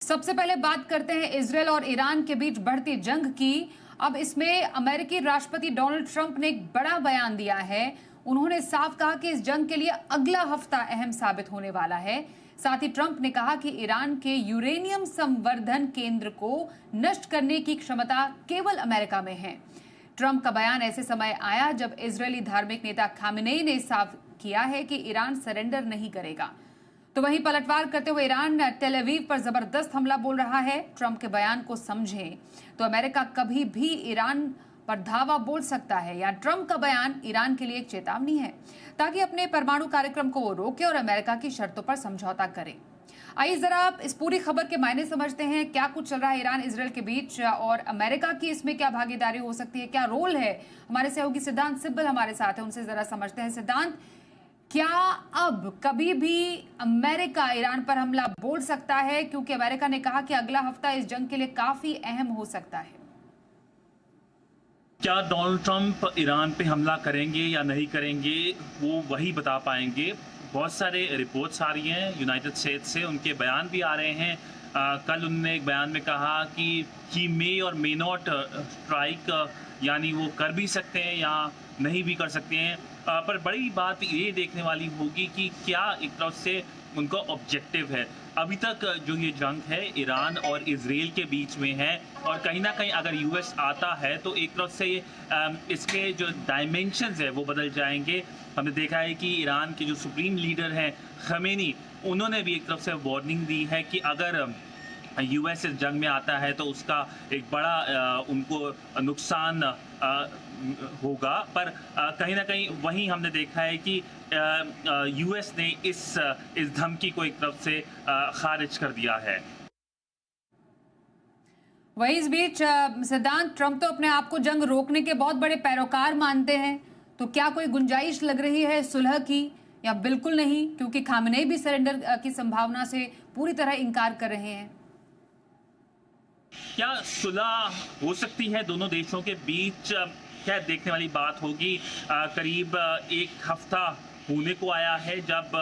सबसे पहले बात करते हैं इजरायल और ईरान के बीच बढ़ती जंग की। अब इसमें अमेरिकी राष्ट्रपति डोनाल्ड ट्रंप ने एक बड़ा बयान दिया है। उन्होंने साफ कहा कि इस जंग के लिए अगला हफ्ता अहम साबित होने वाला है। साथ ही ट्रंप ने कहा कि ईरान के यूरेनियम संवर्धन केंद्र को नष्ट करने की क्षमता केवल अमेरिका में है। ट्रंप का बयान ऐसे समय आया जब इजरायली धार्मिक नेता खामेनेई ने साफ किया है कि ईरान सरेंडर नहीं करेगा। तो वहीं पलटवार करते हुए ईरान टेल अवीव पर जबरदस्त हमला बोल रहा है। ट्रंप के बयान को समझें तो अमेरिका कभी भी ईरान पर धावा बोल सकता है, या ट्रंप का बयान ईरान के लिए एक चेतावनी है ताकि अपने परमाणु कार्यक्रम को वो रोके और अमेरिका की शर्तों पर समझौता करे। आइए जरा आप इस पूरी खबर के मायने समझते हैं। क्या कुछ चल रहा है ईरान इजरायल के बीच और अमेरिका की इसमें क्या भागीदारी हो सकती है, क्या रोल है। हमारे सहयोगी सिद्धांत सिब्बल हमारे साथ है, उनसे जरा समझते हैं। सिद्धांत, क्या अब कभी भी अमेरिका ईरान पर हमला बोल सकता है, क्योंकि अमेरिका ने कहा कि अगला हफ्ता इस जंग के लिए काफी अहम हो सकता है। क्या डोनाल्ड ट्रंप ईरान पे हमला करेंगे या नहीं करेंगे वो वही बता पाएंगे। बहुत सारे रिपोर्ट्स आ रही हैं यूनाइटेड स्टेट्स से, उनके बयान भी आ रहे हैं। कल उन्होंने एक बयान में कहा कि ही मे और मे नॉट स्ट्राइक, यानी वो कर भी सकते हैं या नहीं भी कर सकते हैं। पर बड़ी बात ये देखने वाली होगी कि क्या एक तरफ से उनका ऑब्जेक्टिव है। अभी तक जो ये जंग है ईरान और इजराइल के बीच में है, और कहीं ना कहीं अगर यूएस आता है तो एक तरफ से इसके जो डायमेंशंस है वो बदल जाएंगे। हमने देखा है कि ईरान के जो सुप्रीम लीडर हैं खमेनी, उन्होंने भी एक तरफ से वार्निंग दी है कि अगर यूएस इस जंग में आता है तो उसका एक बड़ा उनको नुकसान होगा। पर कहीं ना कहीं वहीं हमने देखा है कि यूएस ने इस धमकी को एक तरफ से खारिज कर दिया है। वहीं इस बीच सिद्धांत, ट्रंप तो अपने आप को जंग रोकने के बहुत बड़े पैरोकार मानते हैं, तो क्या कोई गुंजाइश लग रही है सुलह की या बिल्कुल नहीं, क्योंकि खामेनेई भी सरेंडर की संभावना से पूरी तरह इनकार कर रहे हैं। क्या सुलह हो सकती है दोनों देशों के बीच, क्या देखने वाली बात होगी। करीब एक हफ्ता होने को आया है जब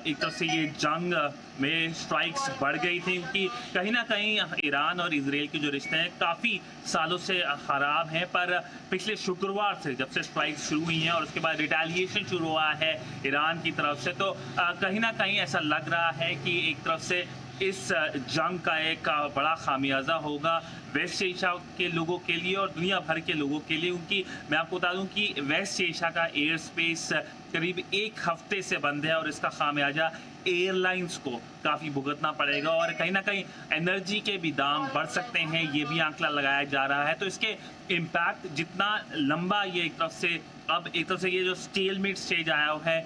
एक तरफ से ये जंग में स्ट्राइक्स बढ़ गई थी, क्योंकि कहीं ना कहीं ईरान और इजराइल के जो रिश्ते हैं काफ़ी सालों से ख़राब हैं। पर पिछले शुक्रवार से जब से स्ट्राइक्स शुरू हुई हैं और उसके बाद रिटेलिएशन शुरू हुआ है ईरान की तरफ से, तो कहीं ना कहीं ऐसा लग रहा है कि एक तरफ से इस जंग का एक बड़ा खामियाजा होगा वेस्ट एशिया के लोगों के लिए और दुनिया भर के लोगों के लिए। क्योंकि मैं आपको बता दूं कि वेस्ट एशिया का एयर स्पेस करीब एक हफ्ते से बंद है और इसका खामियाजा एयरलाइंस को काफ़ी भुगतना पड़ेगा, और कहीं ना कहीं एनर्जी के भी दाम बढ़ सकते हैं, ये भी आंकड़ा लगाया जा रहा है। तो इसके इम्पैक्ट जितना लंबा ये एक तरफ से अब एक तरफ से ये जो स्टेलमेट स्टेज आया है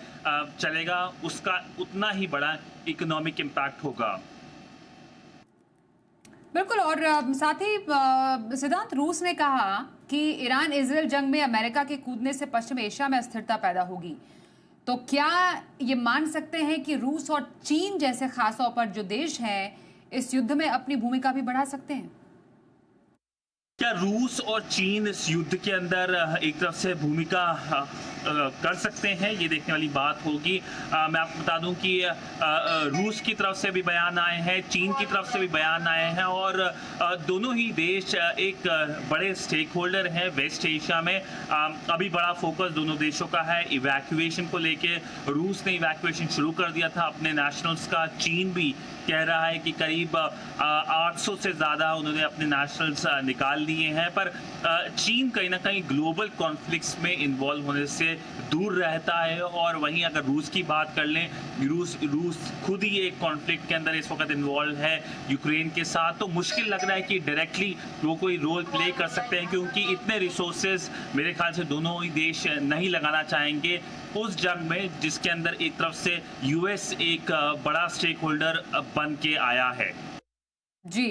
चलेगा, उसका उतना ही बड़ा इकोनॉमिक इम्पैक्ट होगा। बिल्कुल। और साथ ही सिद्धांत, रूस ने कहा कि ईरान इजरायल जंग में अमेरिका के कूदने से पश्चिम एशिया में अस्थिरता पैदा होगी। तो क्या ये मान सकते हैं कि रूस और चीन जैसे खास तौर पर जो देश हैं इस युद्ध में अपनी भूमिका भी बढ़ा सकते हैं? क्या रूस और चीन इस युद्ध के अंदर एक तरफ से भूमिका कर सकते हैं, ये देखने वाली बात होगी। मैं आपको बता दूं कि रूस की तरफ से भी बयान आए हैं, चीन की तरफ से भी बयान आए हैं, और दोनों ही देश एक बड़े स्टेक होल्डर हैं वेस्ट एशिया में। अभी बड़ा फोकस दोनों देशों का है इवैक्यूएशन को लेके। रूस ने इवैक्यूएशन शुरू कर दिया था अपने नेशनल्स का, चीन भी कह रहा है कि करीब 800 से ज़्यादा उन्होंने अपने नेशनल्स निकाल दिए हैं। पर चीन कहीं ना कहीं ग्लोबल कॉन्फ्लिक्ट्स में इन्वॉल्व होने से दूर रहता है। और वहीं अगर रूस की बात कर लें, रूस खुद ही एक कॉन्फ्लिक्ट के अंदर इस वक्त इन्वॉल्व है यूक्रेन के साथ, तो मुश्किल लग रहा है कि डायरेक्टली वो कोई रोल प्ले कर सकते हैं, क्योंकि इतने रिसोर्सेज मेरे ख्याल से दोनों ही देश नहीं लगाना चाहेंगे उस जंग में जिसके अंदर एक तरफ से यूएस एक बड़ा स्टेक होल्डर बन के आया है। जी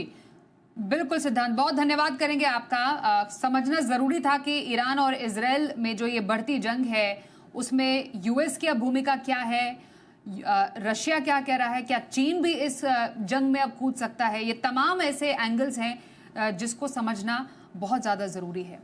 बिल्कुल सिद्धांत, बहुत धन्यवाद करेंगे आपका। समझना जरूरी था कि ईरान और इजरायल में जो ये बढ़ती जंग है उसमें यूएस की अब भूमिका क्या है, रशिया क्या कह रहा है, क्या चीन भी इस जंग में अब कूद सकता है। ये तमाम ऐसे एंगल्स हैं जिसको समझना बहुत ज्यादा जरूरी है।